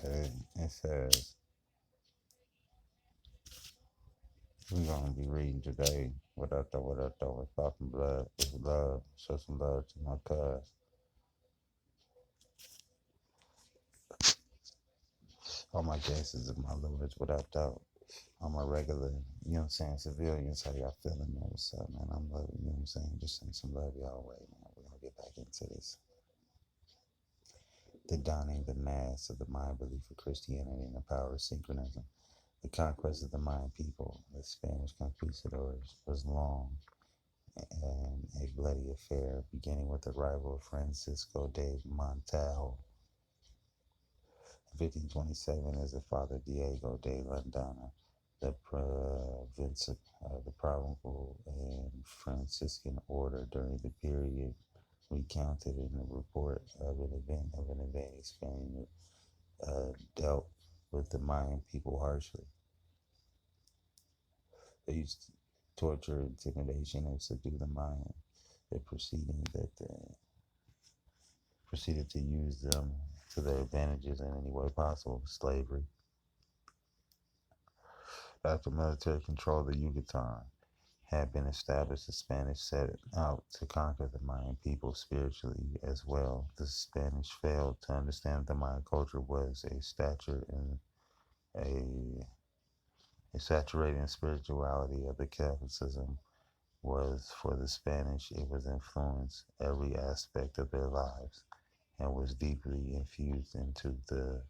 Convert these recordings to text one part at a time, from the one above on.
Okay, it says we're gonna be reading today. With thought and blood, with love, show some love to my cuz. All my gangsters and my lords, without doubt. All my regular, you know what I'm saying, civilians, how y'all feeling, man? What's up, man? I'm loving, you know what I'm saying? Just send some love y'all way, man. We're gonna get back into this. The donning the mass of the Mayan belief of Christianity and the power of synchronism. The conquest of the Mayan people, the Spanish conquistadors, was long and a bloody affair, beginning with the arrival of Francisco de Montejo in 1527 as the Father Diego de Landana, the the provincial and Franciscan order during the period recounted in the report of an invading Spain dealt with the Mayan people harshly. They used to torture, intimidation, and subdue the Mayan. They proceeded to use them to their advantages in any way possible. Slavery. After military control of the Yucatan had been established, the Spanish set out to conquer the Mayan people spiritually as well. The Spanish failed to understand the Mayan culture was a, a saturating spirituality of the Catholicism was for the Spanish. It was influenced every aspect of their lives and was deeply infused into the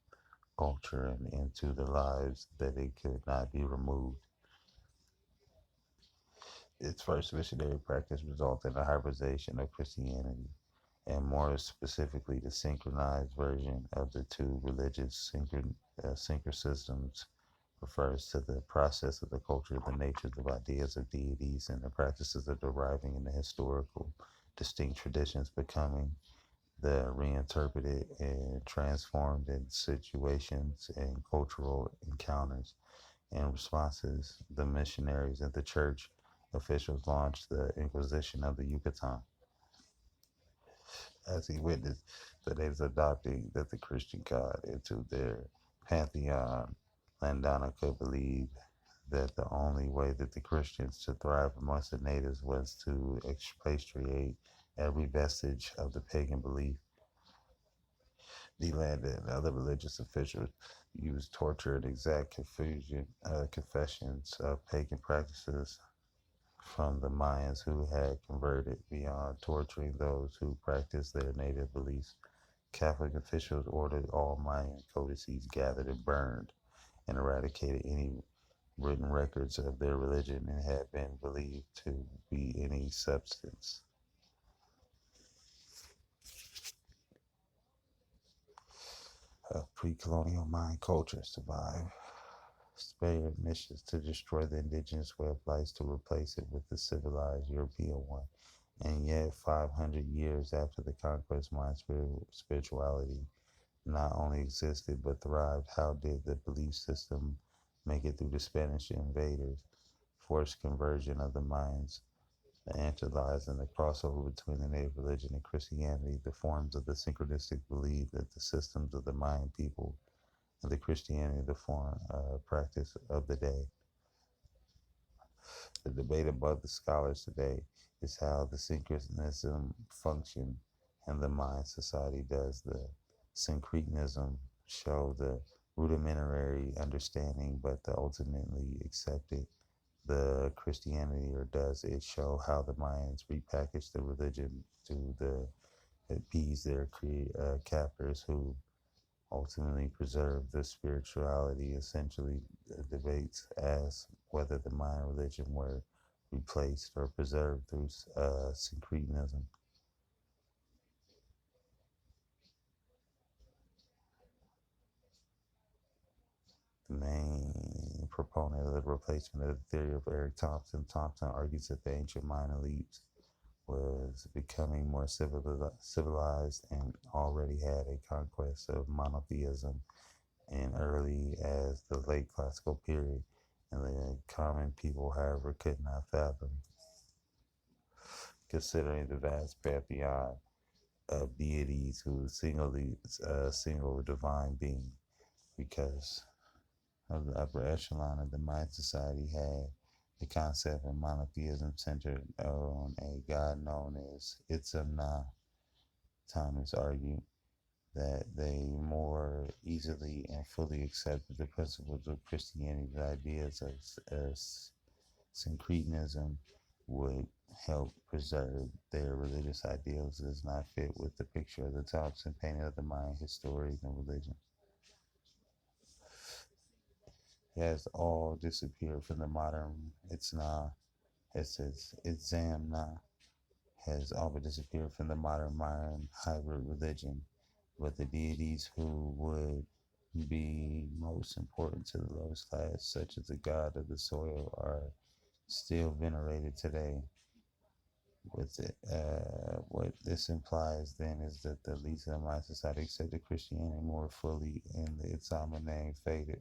culture and into the lives that it could not be removed. Its first missionary practice resulted in the hybridization of Christianity, and more specifically, the synchronized version of the two religious syncretisms refers to the process of the culture, the natures of ideas of deities, and the practices of deriving in the historical distinct traditions becoming the reinterpreted and transformed in situations and cultural encounters and responses. The missionaries and the church officials launched the Inquisition of the Yucatan as he witnessed the natives adopting that the Christian God into their pantheon. Landana could believe that the only way that the Christians to thrive amongst the natives was to expatriate every vestige of the pagan belief. Delanda and other religious officials used torture and exact confessions of pagan practices from the Mayans who had converted beyond torturing those who practiced their native beliefs. Catholic officials ordered all Mayan codices gathered and burned and eradicated any written records of their religion and had been believed to be any substance. Pre-colonial Mayan culture survived. Spared missions to destroy the indigenous way of life to replace it with the civilized European one. And yet, 500 years after the conquest, Mayan spirituality not only existed but thrived. How did the belief system make it through the Spanish invaders? Forced conversion of the Mayans, the antithesis and the crossover between the native religion and Christianity, the forms of the synchronistic belief that the systems of the Mayan people and the Christianity, the form practice of the day. The debate among the scholars today is how the synchronism function in the Mayan society. Does the syncretism show the rudimentary understanding but the ultimately accepted the Christianity, or does it show how the Mayans repackaged the religion to appease their captors who ultimately preserved the spirituality? Essentially, debates ask whether the Mayan religion were replaced or preserved through syncretism. The main proponent of the replacement of the theory of Eric Thompson. Thompson argues that the ancient Mayan elites was becoming more civilized and already had a conquest of monotheism in early as the late classical period, and the common people, however, could not fathom, considering the vast pantheon of deities who single divine being. because of the upper echelon of the Mayan society had the concept of monotheism centered on a god known as Itzamna. Thomas argued that they more easily and fully accepted the principles of Christianity's ideas of syncretism would help preserve their religious ideals does not fit with the picture of the Thompson painting of the Mayan histories and religion. It has all disappeared from the modern Itzamna has all but disappeared from the modern Mayan hybrid religion, but the deities who would be most important to the lowest class, such as the god of the soil, are still venerated today. With it, what this implies then is that the elites of my society accepted Christianity more fully, and the Itzama name faded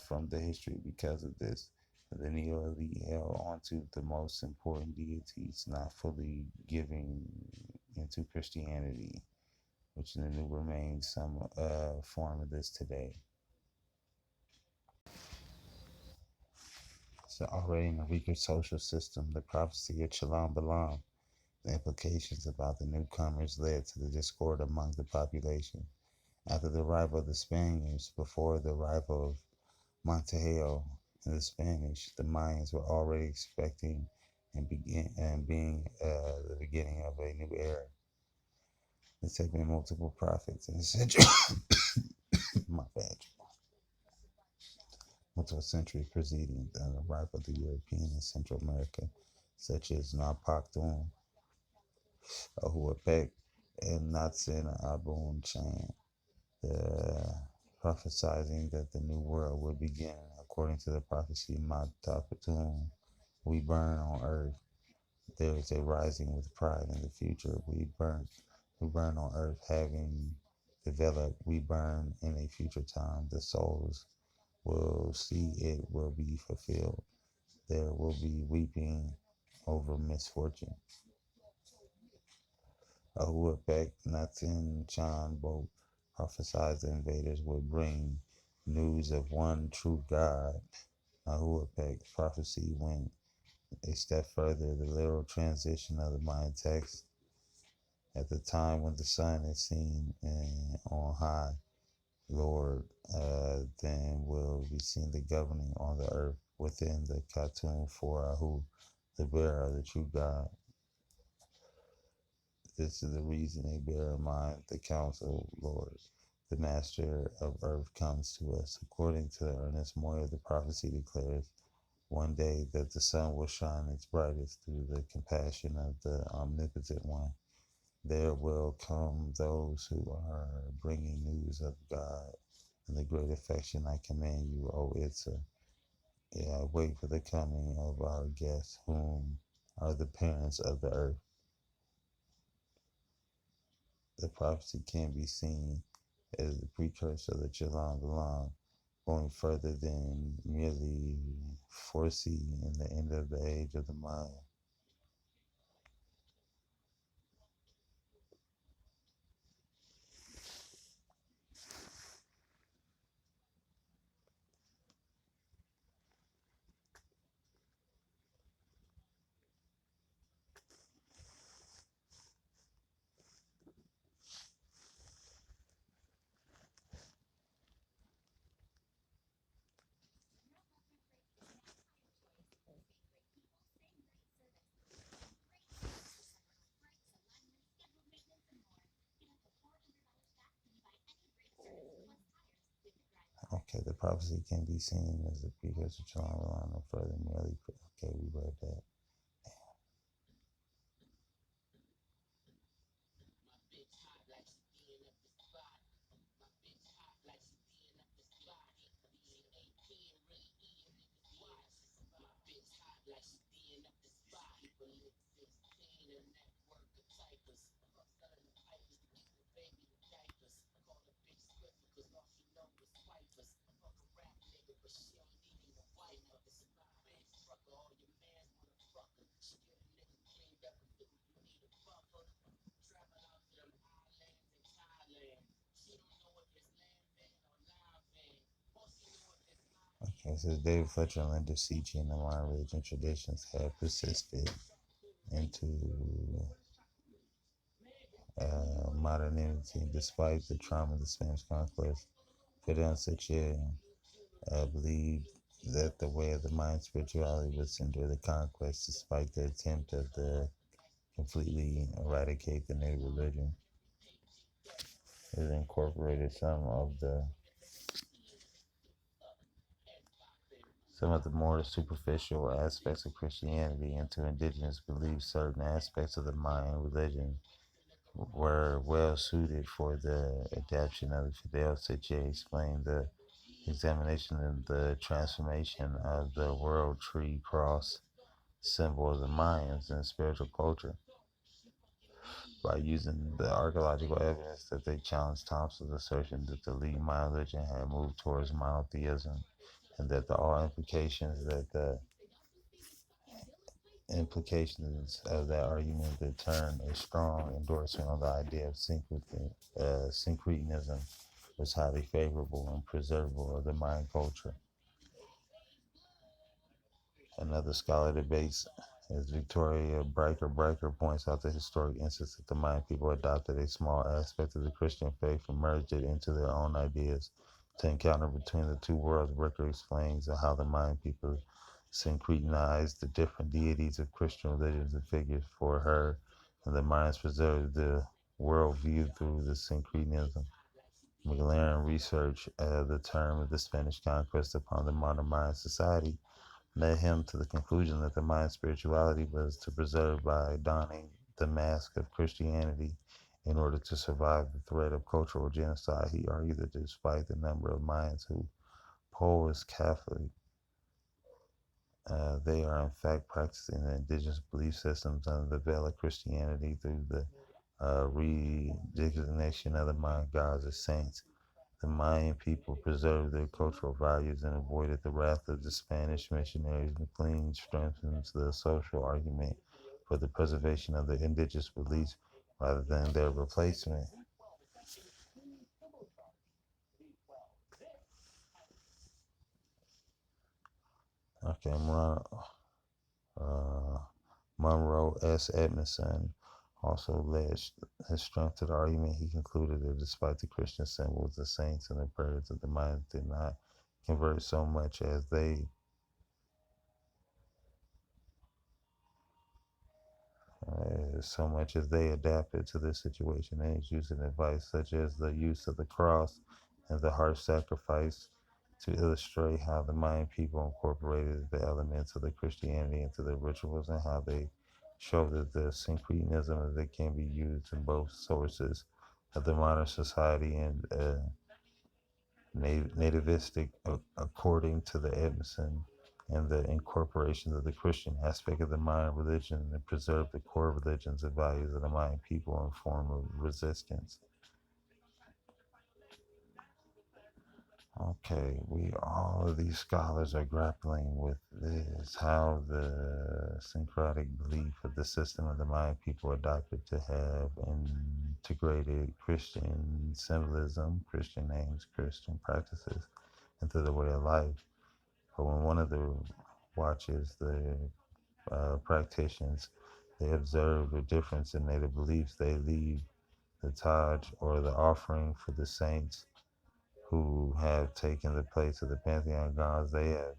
from the history because of this. The neo elite held onto the most important deities, not fully giving into Christianity, which in the new remains some form of this today. So already in a weaker social system, the prophecy of Shalom Balaam, the implications about the newcomers led to the discord among the population. After the arrival of the Spaniards, before the arrival of Montejo and the Spanish, the Mayans were already expecting and being the beginning of a new era. This had been multiple prophets in the century. My bad. Multiple centuries preceding the arrival of the European and Central America, such as Napakdun, Ahuapec, and Natsin Abun Chan, prophesizing that the new world would begin. According to the prophecy, Matapatun, we burn on earth. There is a rising with pride in the future. We burn on earth, having developed. We burn in a future time. The souls will see it will be fulfilled. There will be weeping over misfortune. Ahuapec, Nathan, Chan both prophesied the invaders would bring news of one true God. Ahuapec's prophecy went a step further. The literal transition of the Mayan text at the time when the sun is seen on high, Lord, then will be seen the governing on the earth within the Khatun for Ahu, the bearer of the true God. This is the reason they bear in mind the counsel, Lord. The master of earth comes to us. According to the earnest Moya, the prophecy declares one day that the sun will shine its brightest through the compassion of the omnipotent one. There will come those who are bringing news of God and the great affection I command you, O Itza. Yeah, wait for the coming of our guests, whom are the parents of the earth. The prophecy can be seen as the precursor of the Chalam Balam, going further than merely foreseeing the end of the age of the Maya. Okay, the prophecy can be seen as the precursor to Chalam Balam, no further merely. Okay, we read that. It says David Fletcher and Linda Seachy and the Mayan religion traditions have persisted into modernity despite the trauma of the Spanish conquest. Fidel Sache believed that the way of the Mayan spirituality was to endure the conquest despite the attempt of the completely eradicate the native religion. It incorporated some of the more superficial aspects of Christianity into indigenous beliefs. Certain aspects of the Mayan religion were well suited for the adaptation of the Fidel Sache explained the examination and the transformation of the world tree cross symbol of the Mayans in spiritual culture by using the archaeological evidence that they challenged Thompson's assertion that the lead Mayan religion had moved towards monotheism and that all implications of that argument that turn a strong endorsement on the idea of syncretism was highly favorable and preservable of the Mayan culture. Another scholar debates as Victoria Breaker points out the historic instance that the Mayan people adopted a small aspect of the Christian faith and merged it into their own ideas to encounter between the two worlds. Breaker explains how the Mayan people syncretized the different deities of Christian religions and figures for her, and the Mayans preserved the worldview through the syncretism. McLaren researched the term of the Spanish conquest upon the modern Mayan society led him to the conclusion that the Mayan spirituality was to preserve by donning the mask of Christianity in order to survive the threat of cultural genocide. He argued that despite the number of Mayans who poll as Catholic, they are in fact practicing the indigenous belief systems under the veil of Christianity through the redesignation of the Mayan gods as saints. The Mayan people preserved their cultural values and avoided the wrath of the Spanish missionaries. McLean strengthens the social argument for the preservation of the indigenous beliefs rather than their replacement. Okay, Monroe S. Edmondson also led his strength to the argument. He concluded that despite the Christian symbols, the saints and the prayers of the Mayans did not convert so much as they adapted to this situation and using advice such as the use of the cross and the heart sacrifice to illustrate how the Mayan people incorporated the elements of the Christianity into their rituals and how they showed that the syncretism that can be used in both sources of the modern society and nativistic, according to the Edmondson, and the incorporation of the Christian aspect of the Mayan religion and preserve the core religions and values of the Mayan people in form of resistance. Okay, all of these scholars are grappling with this, how the syncretic belief of the system of the Mayan people adopted to have integrated Christian symbolism, Christian names, Christian practices into the way of life. But when one of the watches the practitioners, they observe a difference in native beliefs. They leave the Taj or the offering for the saints who have taken the place of the pantheon gods. They have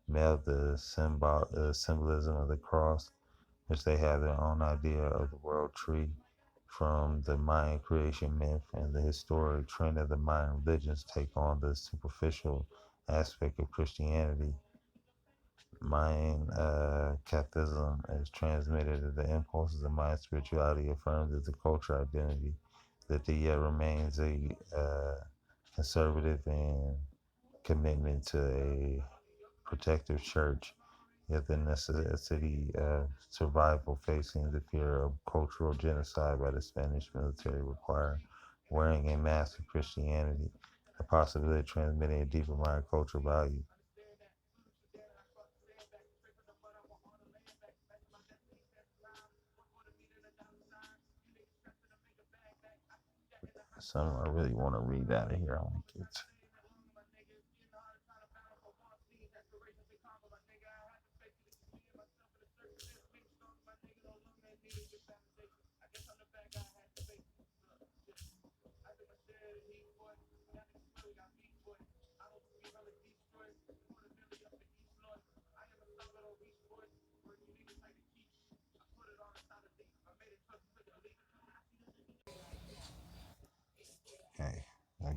meld the symbolism of the cross, which they have their own idea of the world tree from the Mayan creation myth and the historic trend of the Mayan religions take on the superficial aspect of Christianity. Mayan Catholicism is transmitted as the impulses of Mayan spirituality affirms as a cultural identity that the yet remains a conservative and commitment to a protective church, yet the necessity of survival facing the fear of cultural genocide by the Spanish military require wearing a mask of Christianity, the possibility of transmitting a deeper Mayan cultural value. Some I really want to read out of here. I want to get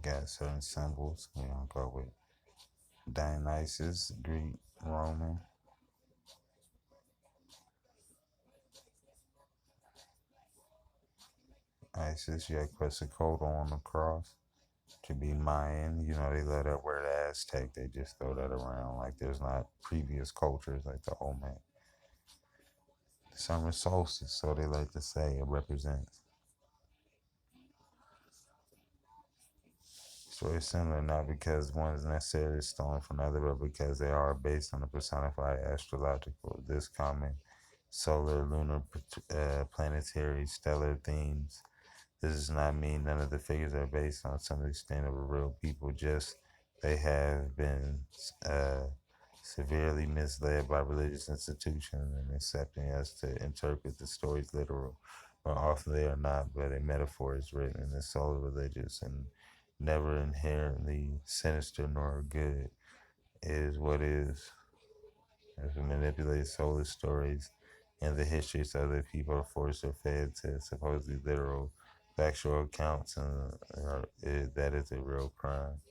got certain symbols. We're gonna go with Dionysus, Greek, Roman, Isis. You got Quetzalcoatl on the cross. To be Mayan, they love that word Aztec. They just throw that around like there's not previous cultures like the Olmec. Summer solstice, so they like to say it represents. It's very similar, not because one is necessarily stolen from another, but because they are based on the personified astrological, this common solar, lunar, planetary, stellar themes. This does not mean none of the figures are based on some extent of a real people, just they have been uh, severely misled by religious institutions and accepting us to interpret the stories literal. Or often they are not, but a metaphor is written in the soul of religious and never inherently sinister nor good. It is what is. As we manipulate soulless stories and the histories of other people are forced or fed to supposedly literal factual accounts, and that is a real crime.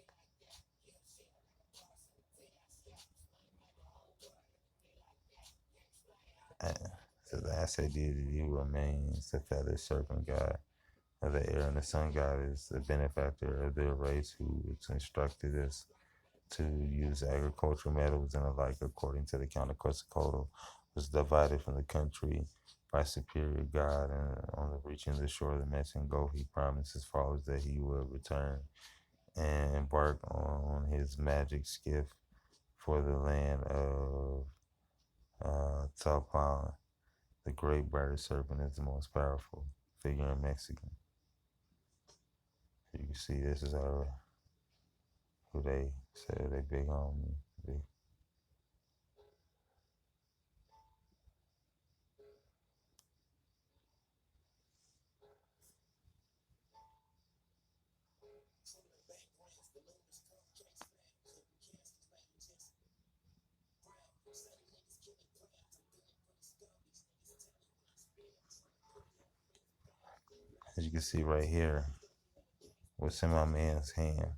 Uh, so the asset deity who remains the feather serpent god of the air and the sun god is the benefactor of their race who is instructed us to use agricultural methods and the like according to the count of Quetzalcoatl was divided from the country by superior God, and on the reaching the shore of the Mexican Gulf he promised his followers that he would return and embark on his magic skiff for the land of Talpan. The great brighter serpent is the most powerful figure in Mexican. So you can see this is who they say they big on me. Big. As you can see right here, what's in my man's hand.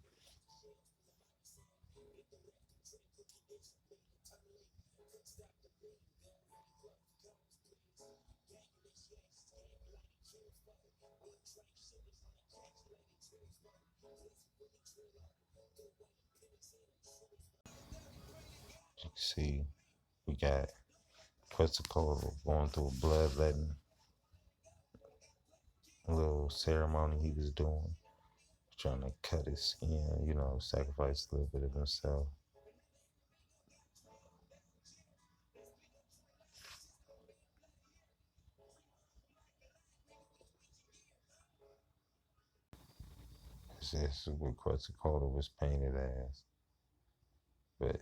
As you can see, we got Quetzalcoatl going through a bloodletting little ceremony he was doing, trying to cut his skin, sacrifice a little bit of himself. This is what Quetzalcoatl was painted as. But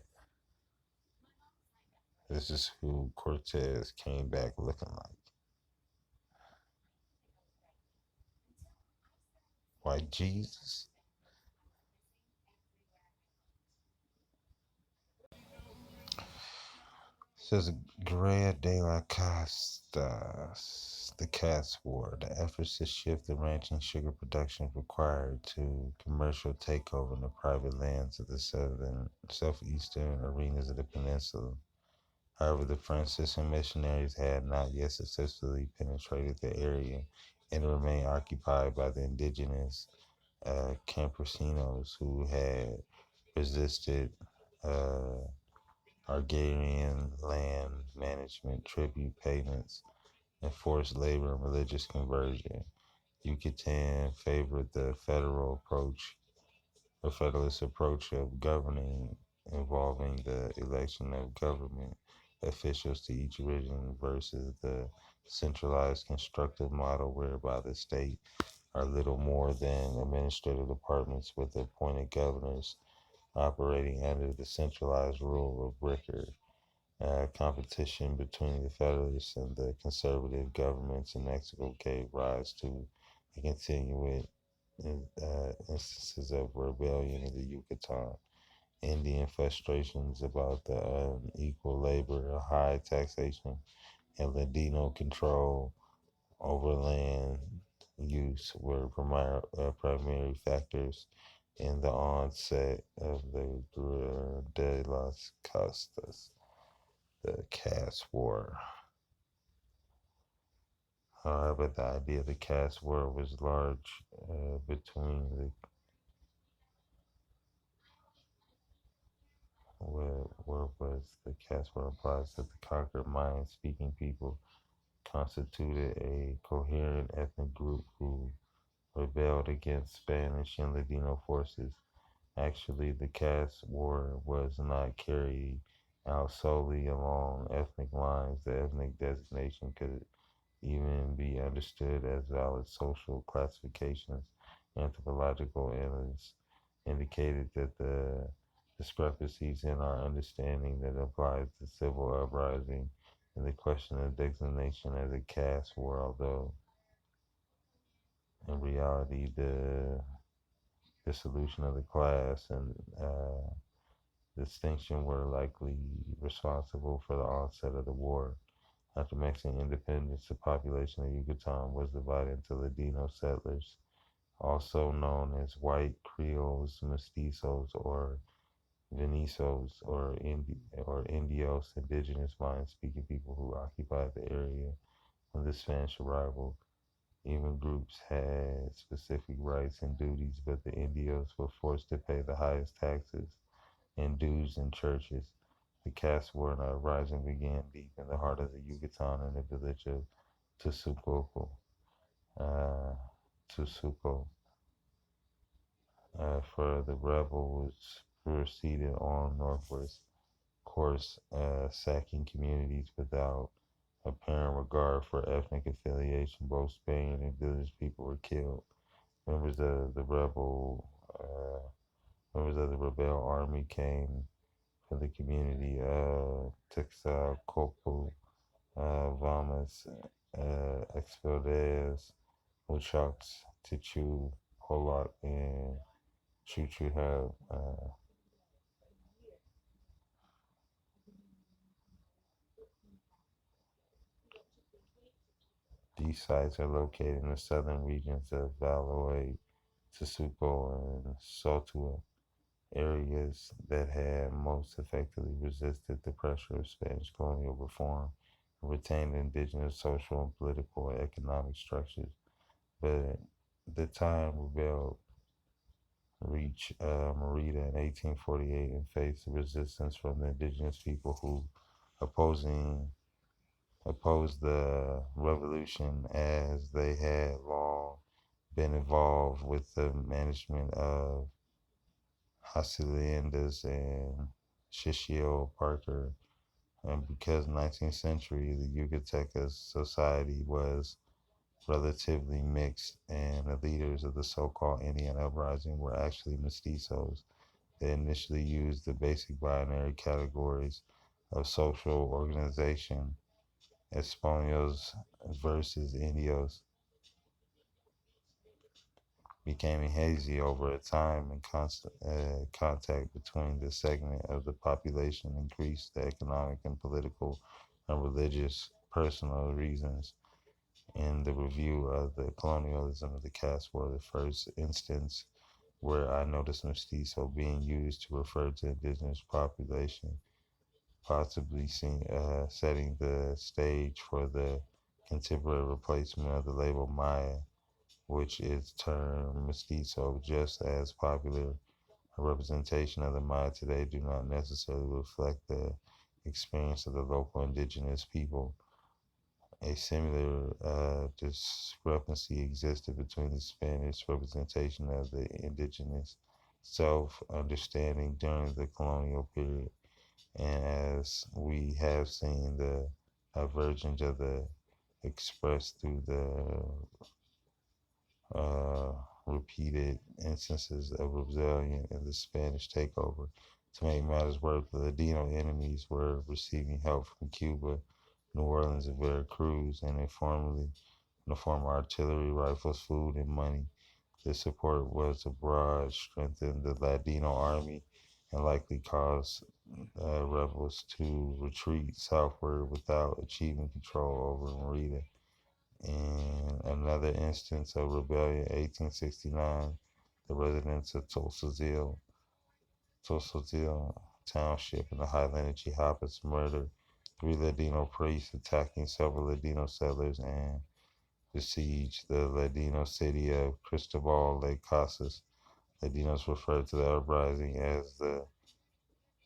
this is who Cortez came back looking like. White Jesus. Says Guerrilla de la Castas, the Cats War. The efforts to shift the ranching sugar production required to commercial takeover in the private lands of the southeastern arenas of the peninsula. However, the Franciscan missionaries had not yet successfully penetrated the area and remained occupied by the indigenous campesinos who had resisted uh, agrarian land management, tribute payments, and forced labor and religious conversion. Yucatan favored the federalist approach of governing involving the election of government officials to each region versus the centralized constructive model whereby the state are little more than administrative departments with appointed governors operating under the centralized rule of Ricker. Competition between the Federalists and the conservative governments in Mexico gave rise to a continued instances of rebellion in the Yucatan. Indian frustrations about the unequal labor, high taxation, and ladino control over land use were primary factors in the onset of the Guerra de las Castas, the Caste War. However, the idea of the caste war was large between the where was the caste war implies that the conquered Mayan speaking people constituted a coherent ethnic group who rebelled against Spanish and Ladino forces. Actually, the caste war was not carried out solely along ethnic lines. The ethnic designation could even be understood as valid social classifications. Anthropological analysts indicated that the discrepancies in our understanding that applies to civil uprising and the question of designation as a caste war, although in reality the dissolution of the class and distinction were likely responsible for the onset of the war. After Mexican independence, the population of Yucatan was divided into Ladino settlers, also known as white Creoles, mestizos, or Venizos, or Indios, indigenous Mayan-speaking people who occupied the area when the Spanish arrival. Even groups had specific rights and duties, but the Indios were forced to pay the highest taxes and dues in churches. The caste war and uprising began deep in the heart of the Yucatan in the village of Tsucoco. Uh, Tsuco. For the rebels proceeded on northwest course, sacking communities without apparent regard for ethnic affiliation. Both Spaniard and village people were killed. Members of the rebel army came from the community of Texacoco, Vamas, Expeldes, Ochox, Tichu, Polak, and Chuchuhab. These sites are located in the southern regions of Valladolid, Tsuco, and Sotua, areas that had most effectively resisted the pressure of Spanish colonial reform and retained indigenous social and political and economic structures. But the time rebelled reached Merida in 1848 and faced resistance from the indigenous people who opposing opposed the revolution as they had long been involved with the management of haciendas and Shishio Parker. And because 19th century, the Yucateca society was relatively mixed, and the leaders of the so-called Indian uprising were actually mestizos. They initially used the basic binary categories of social organization, Españols versus Indios, became hazy over a time, and constant contact between the segment of the population increased the economic and political and religious personal reasons. In the review of the colonialism of the caste war, the first instance where I noticed mestizo being used to refer to indigenous population, possibly setting the stage for the contemporary replacement of the label Maya, which is termed mestizo, just as popular a representation of the Maya today do not necessarily reflect the experience of the local indigenous people. A similar discrepancy existed between the Spanish representation of the indigenous self-understanding during the colonial period, and as we have seen, the divergence of the expressed through the uh, repeated instances of rebellion and the Spanish takeover. To make matters worse, the Ladino enemies were receiving help from Cuba, New Orleans, and Veracruz, and informally in the form of artillery, rifles, food, and money. This support was abroad, strengthened the Ladino army, and likely caused rebels to retreat southward without achieving control over Merida. In another instance of rebellion, 1869, the residents of Tosozil Township in the highland of Chiapas murdered three Ladino priests, attacking several Ladino settlers, and besieged the Ladino city of Cristobal de Casas. Ladinos referred to the uprising as the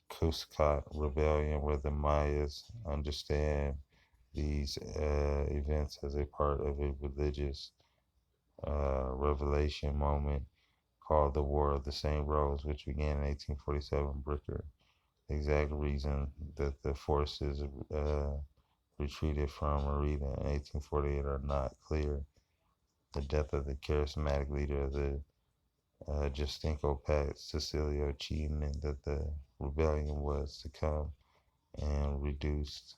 Cuscat Rebellion, where the Mayas understand these events as a part of a religious revelation moment called the War of the St. Rose, which began in 1847. Bricker. The exact reason that the forces retreated from Merida in 1848 are not clear. The death of the charismatic leader of the Justinco Pact, Cecilio Chi, meant that the rebellion was to come and reduced.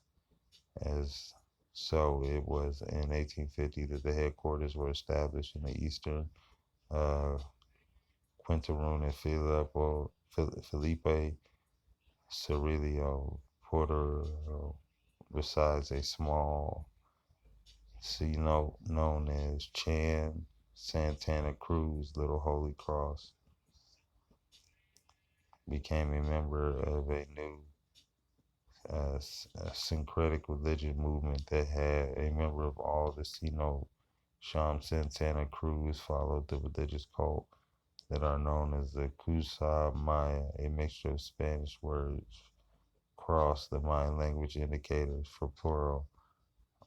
As so, it was in 1850 that the headquarters were established in the eastern uh, Quintaroon and Felipe Cirillo Porter resides a small cenote known as Chan Santana Cruz. Little Holy Cross became a member of a new syncretic religion movement that had a member of all the cenote. Sham Santana Cruz followed the religious cult that are known as the Cusa Maya, a mixture of Spanish words cross the Mayan language indicators for plural.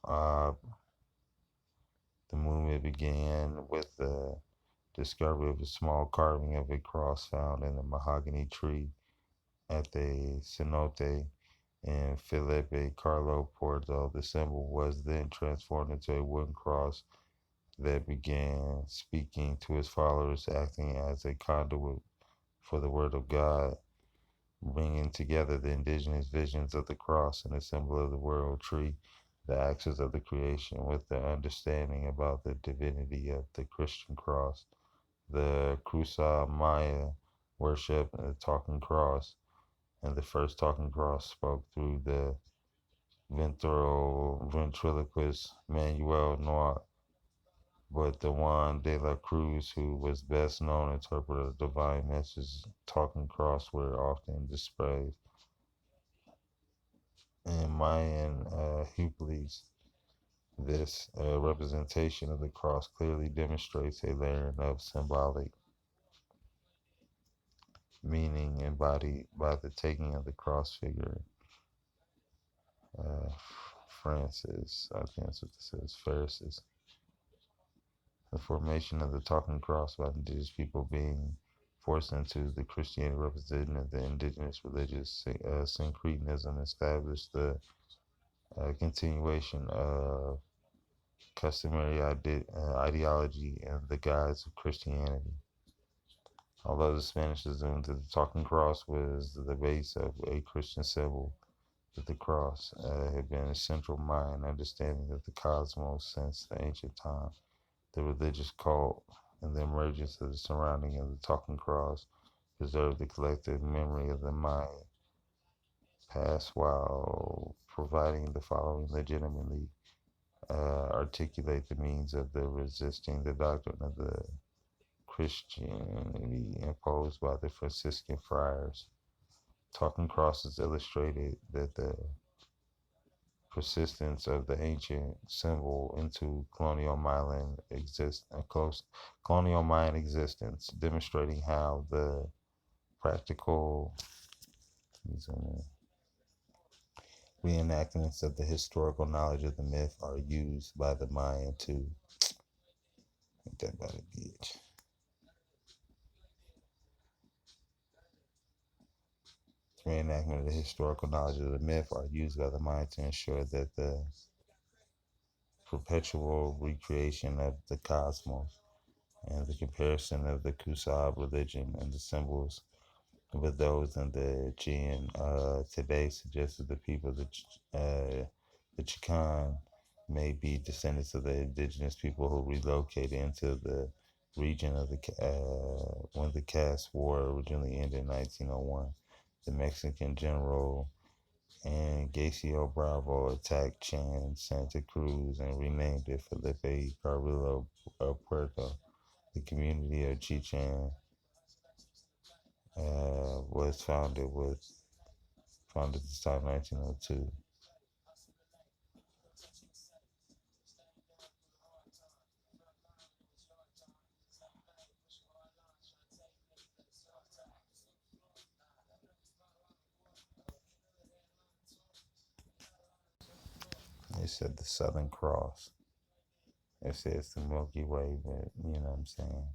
Uh, the movement began with the discovery of a small carving of a cross found in a mahogany tree at the cenote in Felipe Carlo Porto. The symbol was then transformed into a wooden cross that began speaking to his followers, acting as a conduit for the word of God, bringing together the indigenous visions of the cross and the symbol of the world tree, the axis of the creation, with the understanding about the divinity of the Christian cross. The Cruza Maya worship the talking cross, and the first talking cross spoke through the ventriloquist Manuel Noir, but the Juan de la Cruz, who was best known interpreter of divine messages, talking cross were often displayed in Mayan Huplis. This representation of the cross clearly demonstrates a layering of symbolic meaning embodied by the taking of the cross figure. Uh, Francis, I think that's what this says, Pharisees. The formation of the talking cross by indigenous people being forced into the Christianity representing the indigenous religious syncretism established the continuation of customary ideology and the guise of Christianity. Although the Spanish assumed that the talking cross was the base of a Christian symbol, that the cross had been a central Mayan understanding of the cosmos since the ancient time. The religious cult and the emergence of the surrounding of the talking cross preserved the collective memory of the Mayan past while providing the following legitimately articulate the means of the resisting the doctrine of the Christianity imposed by the Franciscan friars. Talking crosses illustrated that the persistence of the ancient symbol into colonial Mayan existence, demonstrating how the practical reenactments of the historical knowledge of the myth are used by the Mayan to ain't that about a bitch. Reenactment of the historical knowledge of the myth are used by the Mayan to ensure that the perpetual recreation of the cosmos and the comparison of the Kusab religion and the symbols with those in the Aegean today suggests that the people of the Chican may be descendants of the indigenous people who relocated into the region of the when the Caste War originally ended in 1901. The Mexican general Angasio Bravo attacked Chan Santa Cruz and renamed it Felipe Carrillo Puerto, the community of Chichen was founded this time 1902. They said the Southern Cross. It says the Milky Way, but you know what I'm saying.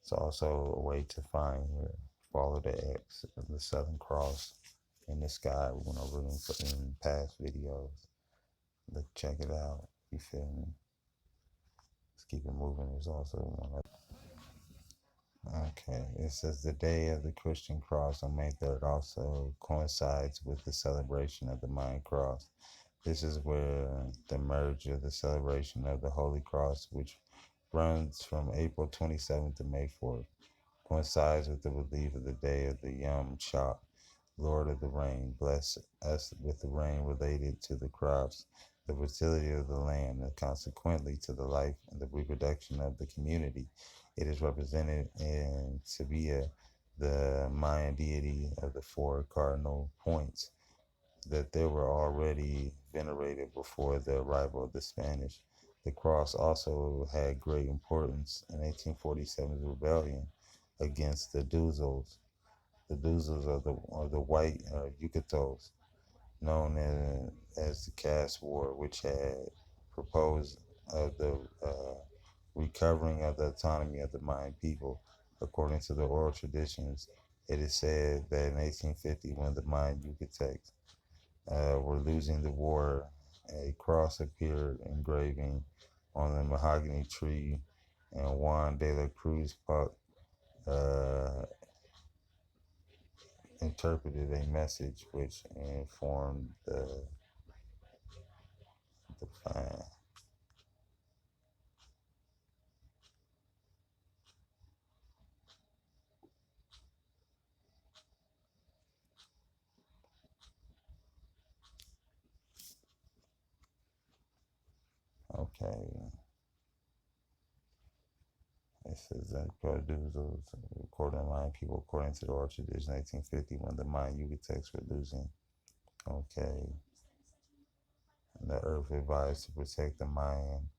It's also a way to find here. Follow the X of the Southern Cross in the sky. We went over in past videos. Look, check it out. You feel me? Let's keep it moving. There's also one. Okay, it says the day of the Christian cross on May 3rd also coincides with the celebration of the Mayan cross. This is where the merge of the celebration of the Holy Cross, which runs from April 27th to May 4th, coincides with the belief of the day of the Yom Chop, Lord of the Rain. Bless us with the rain related to the crops, the fertility of the land, and consequently to the life and the reproduction of the community. It is represented in Sabia, the Mayan deity of the four cardinal points that they were already venerated before the arrival of the Spanish. The cross also had great importance in 1847's rebellion against the Duzos. The Duzos are the white Yucatos, known as the Caste War, which had proposed of the recovering of the autonomy of the Mayan people. According to the oral traditions, it is said that in 1850, when the Mayan Yucatecs were losing the war, a cross appeared engraving on the mahogany tree, and Juan de la Cruz uh, interpreted a message which informed the plan. Okay, it says that producers, according to Mayan people, according to the oral tradition, 1850, when the Mayan Yucatecs were losing. Okay, and the earth advised to protect the Mayan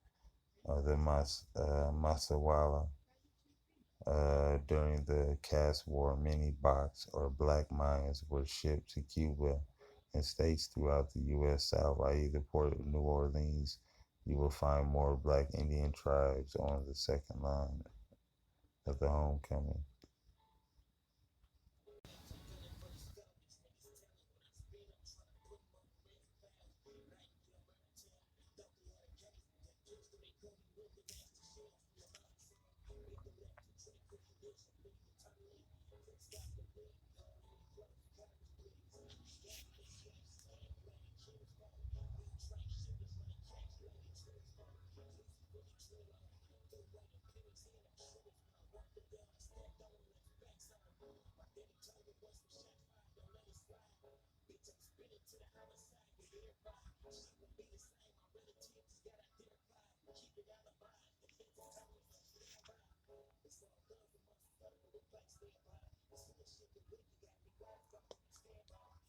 or the Masawala. During the Caste War, many Box or Black Mayans were shipped to Cuba and states throughout the U.S. South, i.e., the port of New Orleans. You will find more Black Indian tribes on the second line of the homecoming.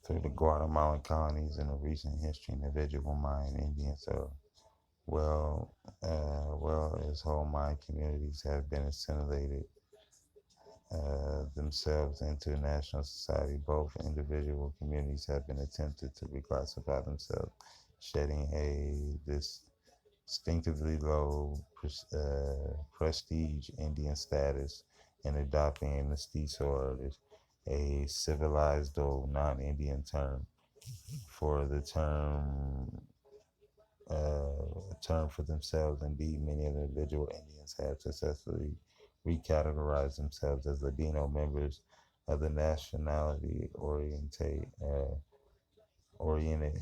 Through the Guatemalan colonies in the recent history, individual Mayan Indians are well as whole Mayan communities have been assimilated themselves into national society. Both individual communities have been attempted to reclassify themselves, shedding a distinctively low prestige Indian status and adopting a mestizo, or a civilized though non-Indian term for the term for themselves. Indeed, many of the individual Indians have successfully recategorized themselves as Ladino members of the nationality oriented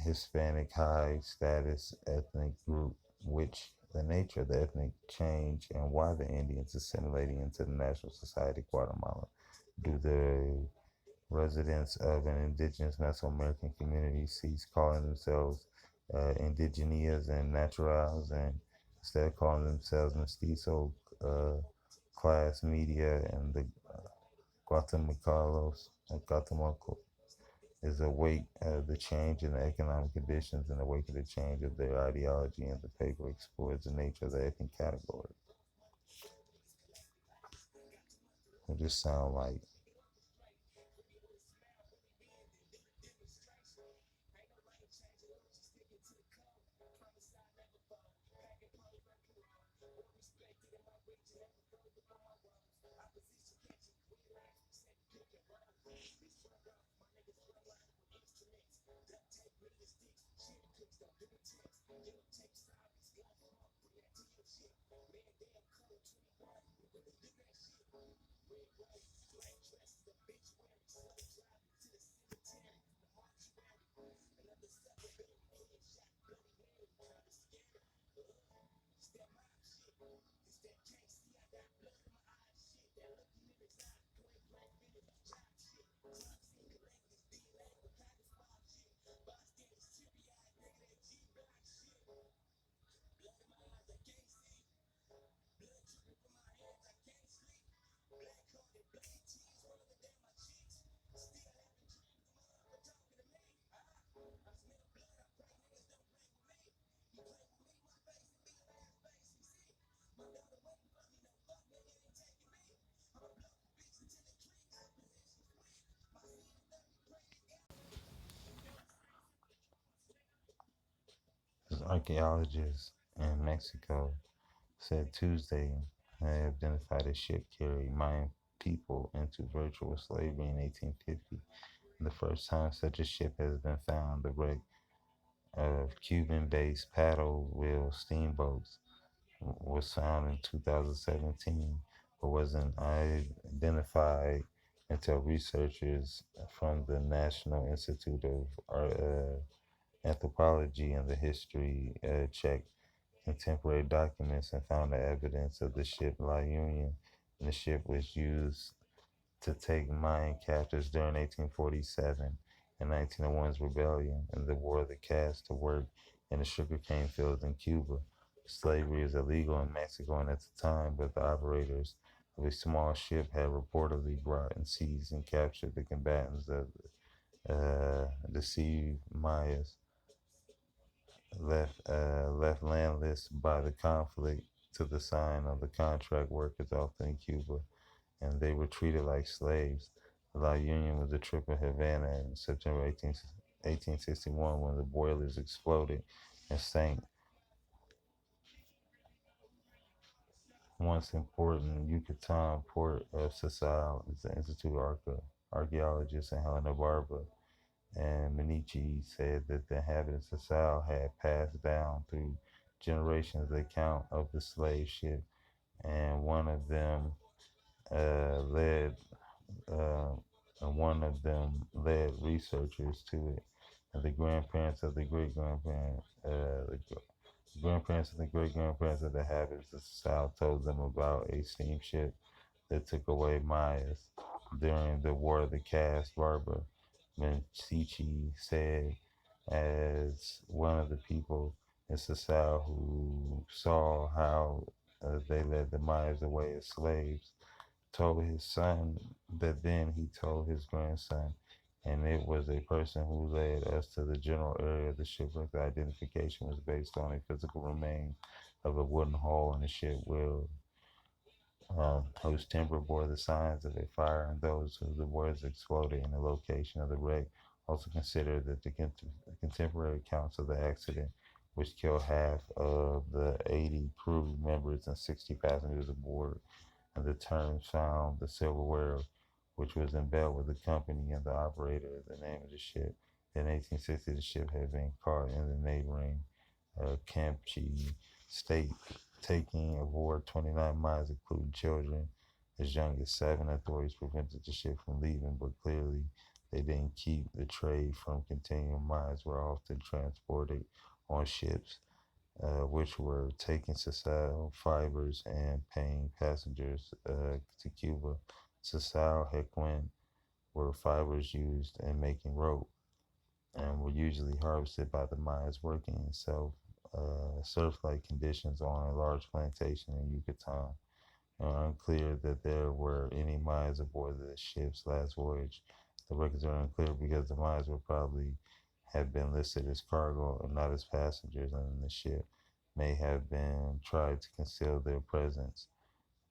Hispanic high status ethnic group, which the nature of the ethnic change and why the Indians assimilating into the national society of Guatemala. Do the residents of an indigenous Mesoamerican community cease calling themselves indigenias and naturals, and instead of calling themselves mestizo class media and the Guatemala is awake the change in the economic conditions and awake the change of their ideology, and the paper explores the nature of the ethnic category. It just sound like archaeologists in Mexico said Tuesday they identified a ship carrying Mayan people into virtual slavery in 1850. The first time such a ship has been found, the wreck of Cuban-based paddle wheel steamboats was found in 2017, but wasn't identified until researchers from the National Institute of Anthropology and the History checked contemporary documents and found the evidence of the ship La Union. And the ship was used to take Mayan captives during 1847 and 1901's rebellion and the War of the Caste to work in the sugarcane fields in Cuba. Slavery is illegal in Mexico and at the time, but the operators of a small ship had reportedly brought and seized and captured the combatants of deceived Mayas left landless by the conflict to the sign of the contract workers often in Cuba, and they were treated like slaves. La Union was a trip in Havana in September 1861 when the boilers exploded and sank once important Yucatan port of Sasal. Is the Institute of Archaeologists in Helena Barbara. And Minichi said that the inhabitants of Sal had passed down through generations the account of the slave ship, and uh, led uh, one of them led researchers to it. And the grandparents of the great grandparents, the grandparents of the great grandparents of the habits of the South told them about a steamship that took away Mayas during the War of the Caste. Barbara Mencici said, as one of the people in Sasau who saw how they led the Mayas away as slaves, told his son that then he told his grandson, and it was a person who led us to the general area of the shipwreck. The identification was based on a physical remain of a wooden hull in the ship wheel, whose timber bore the signs of a fire, and those whose the boilers exploded in the location of the wreck. Also consider that the contemporary accounts of the accident, which killed half of the 80 crew members and 60 passengers aboard, and the terms found the silverware which was embedded with the company and the operator of the name of the ship. In 1860, the ship had been caught in the neighboring Campeche state, taking aboard 29 miles, including children as young as 7. Authorities prevented the ship from leaving, but clearly they didn't keep the trade from continuing. Mines were often transported on ships which were taking Sasal fibers and paying passengers to Cuba. Sasal hequin were fibers used in making rope and were usually harvested by the Mayas working in surf-like conditions on a large plantation in Yucatan. Unclear that there were any Mayans aboard the ship's last voyage. The records are unclear because the Mayans would probably have been listed as cargo and not as passengers, and the ship may have been tried to conceal their presence.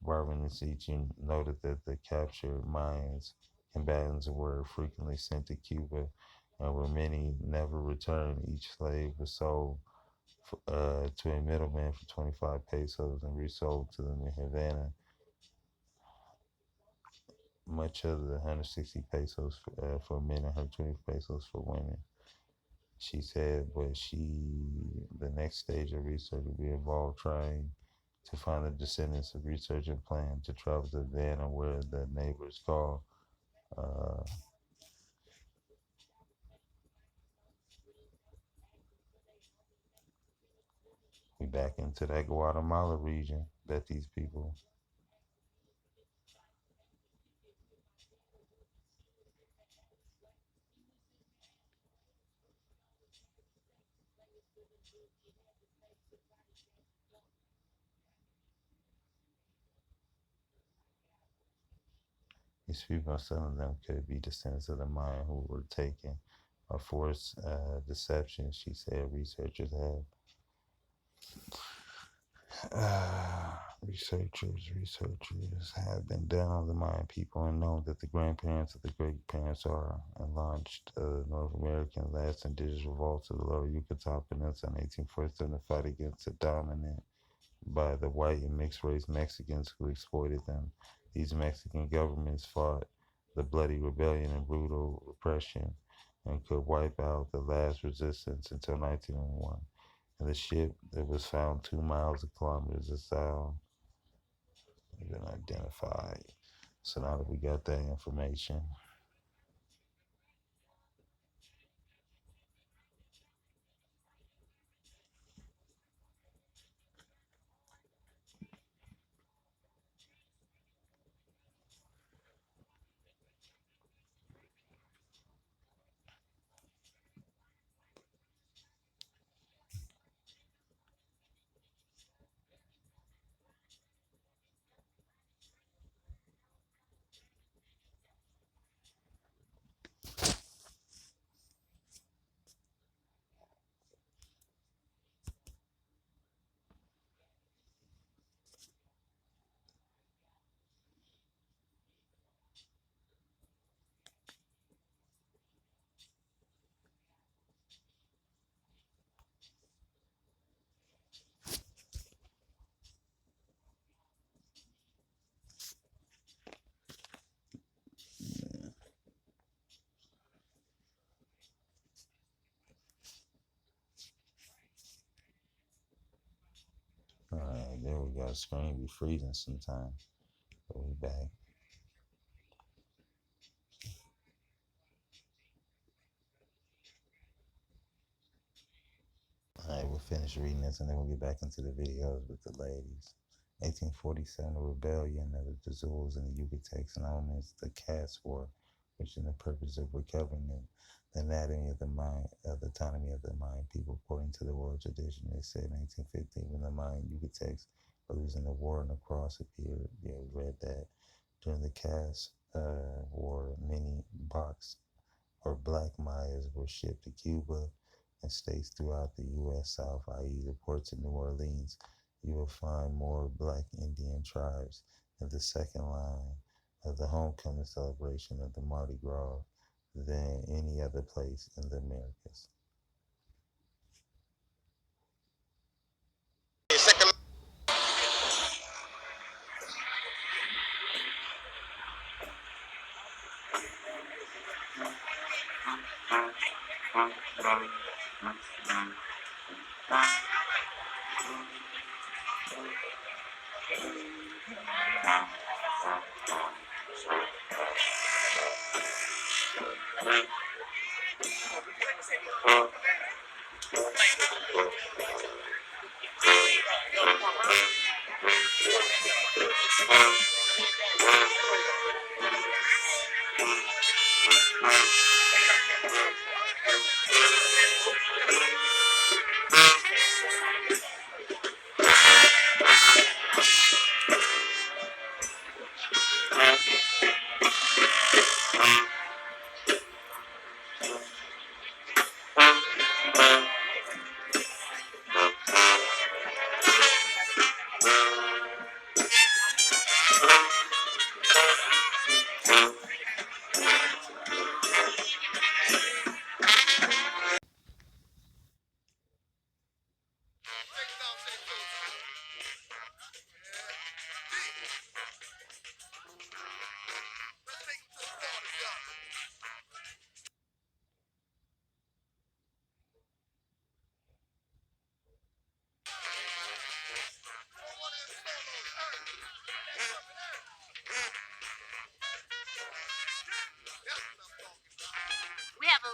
Barbara Nisichi noted that the captured Mayans combatants were frequently sent to Cuba, and where many never returned. Each slave was sold to a middleman for 25 pesos and resold to them in Havana. Much of the 160 pesos for men and 120 pesos for women. She said, but the next stage of research will be involved trying to find the descendants of research and plan to travel to Havana, where the neighbors call uh, we back into that Guatemala region that these people. These people, some of them could be descendants of the Mayan who were taken by forced deception. She said researchers have researchers have been done on the Mayan people and known that the grandparents of the great parents are and launched North American last indigenous revolt to the lower Yucatan Peninsula in 1847 to fight against the dominant by the white and mixed race Mexicans who exploited them. These Mexican governments fought the bloody rebellion and brutal repression and could wipe out the last resistance until 1901. And the ship that was found 2 miles of kilometers south has been identified. So now that we got that information, all right, there we go. Screen be freezing sometimes. But we back. All right, we'll finish reading this and then we'll get back into the videos with the ladies. 1847, the rebellion of the Zulus in the Yucatec's known as the Caste War, which in the purpose of recovering the anatomy of the mind, of the autonomy of the Mayan people, according to the oral tradition. They said in 1815, when the Mayan Yucatecs were losing the war and the cross appeared. Yeah, we read that. During the Caste War, many box or black Mayas were shipped to Cuba and states throughout the U.S. South, i.e. the ports of New Orleans. You will find more black Indian tribes in the second line of the homecoming celebration of the Mardi Gras than any other place in the Americas.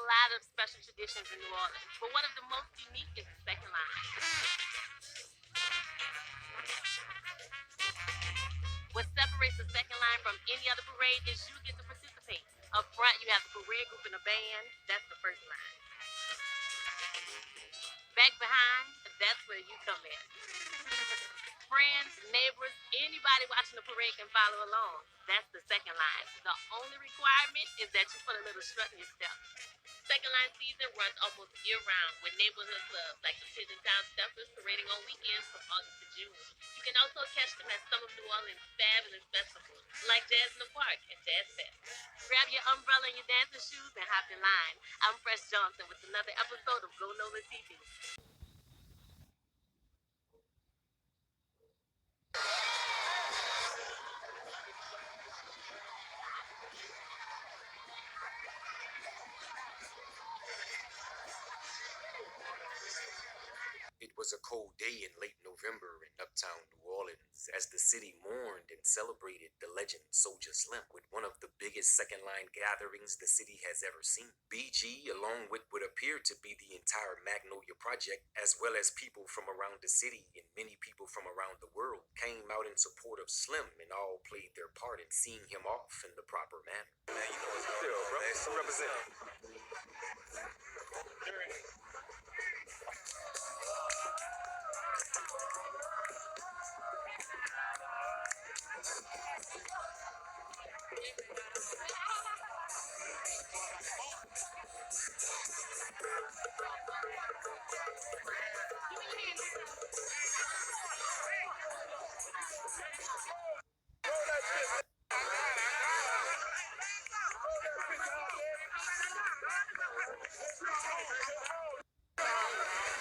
lot of special traditions in New Orleans, but one of the most unique is the second line. What separates the second line from any other parade is you get to participate. Up front, you have the parade group and a band. That's the first line. Back behind, that's where you come in. Friends, neighbors, anybody watching the parade can follow along. That's the second line. The only requirement is that you put a little strut in your step. Second line season runs almost year-round with neighborhood clubs like the Pigeon Town Steppers parading on weekends from August to June. You can also catch them at some of New Orleans' fabulous festivals like Jazz in the Park and Jazz Fest. Grab your umbrella and your dancing shoes and hop in line. I'm Fresh Johnson with another episode of Go Nova TV. It was a cold day in late November in uptown New Orleans as the city mourned and celebrated the legend Soldier Slim with one of the biggest second line gatherings the city has ever seen. BG, along with what appeared to be the entire Magnolia Project, as well as people from around the city and many people from around the world, came out in support of Slim and all played their part in seeing him off in the proper manner. Man, you know what's the deal, bro. Represent.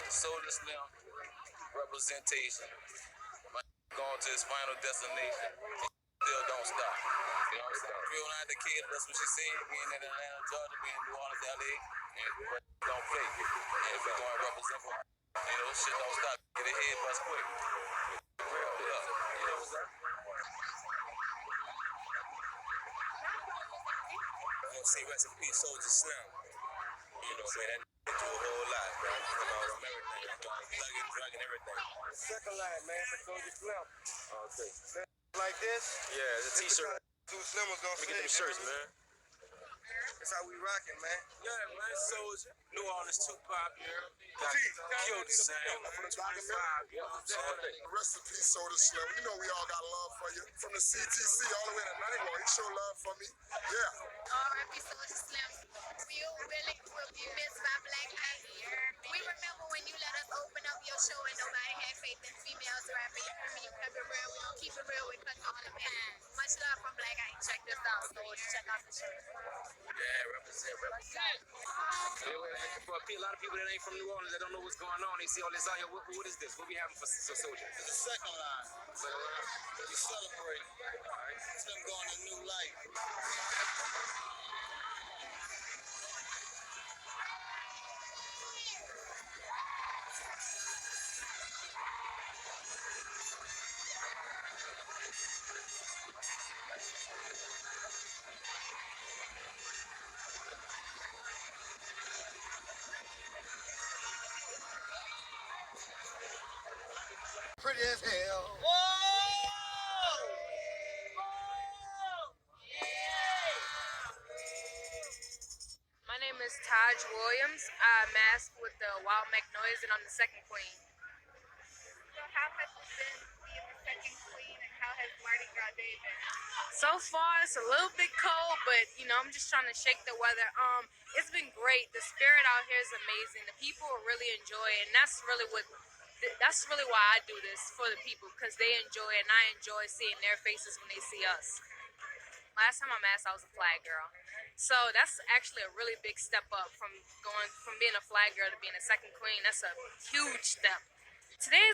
Soldier Slim representation. Going to his final destination. Still don't stop. You know what I'm saying? Real indicator, that's what she said. Being in Atlanta, Georgia, being New Orleans, LA, and don't play. And if we're going to represent for, shit don't stop. Get ahead, bust quick. Real up. You know what I'm saying? I want to say rest in peace, Soldier Slim. You know what I'm saying? That do a whole lot, bro. About him, everything. Thugging, drugging, everything. Second line, man, for Soldier Slim. Okay. Like this? Yeah, it's a t-shirt. Two Slim was gonna Let me get them shirts, man. That's how we rockin', man. Yeah, man, Soldier. New Orleans, Tupac, killed the same. For the 25, you know what I'm saying? Rest in peace, Soldier Slim. You know we all got love for you. From the CTC all the way to Nightwalk, you show love for me. Yeah. R.I.P. Soldier Slim. You really will be missed by Black Eye. We remember when you let us open up your show and nobody had faith in females rapping. You heard me, you kept it real. We gon' keep it real with Cut all the man. Much love from Black Eye. Check this out, Soldier. Check out the show. Yeah, represent. For a lot of people that ain't from New Orleans that don't know what's going on, they see all this out here. What is this? What we having for Soldier? It's the second line. We celebrate. Slim going to new life. Pretty as hell. My name is Taj Williams. I mask with the Wild Magnolias and I'm the second queen. So how has it been being the second queen and how has Mardi Gras Day been? So far it's a little bit cold, but I'm just trying to shake the weather. It's been great. The spirit out here is amazing. The people really enjoy it, and that's really why I do this, for the people, because they enjoy it and I enjoy seeing their faces when they see us. Last time I masked, I was a flag girl. So that's actually a really big step up from being a flag girl to being a second queen. That's a huge step. Today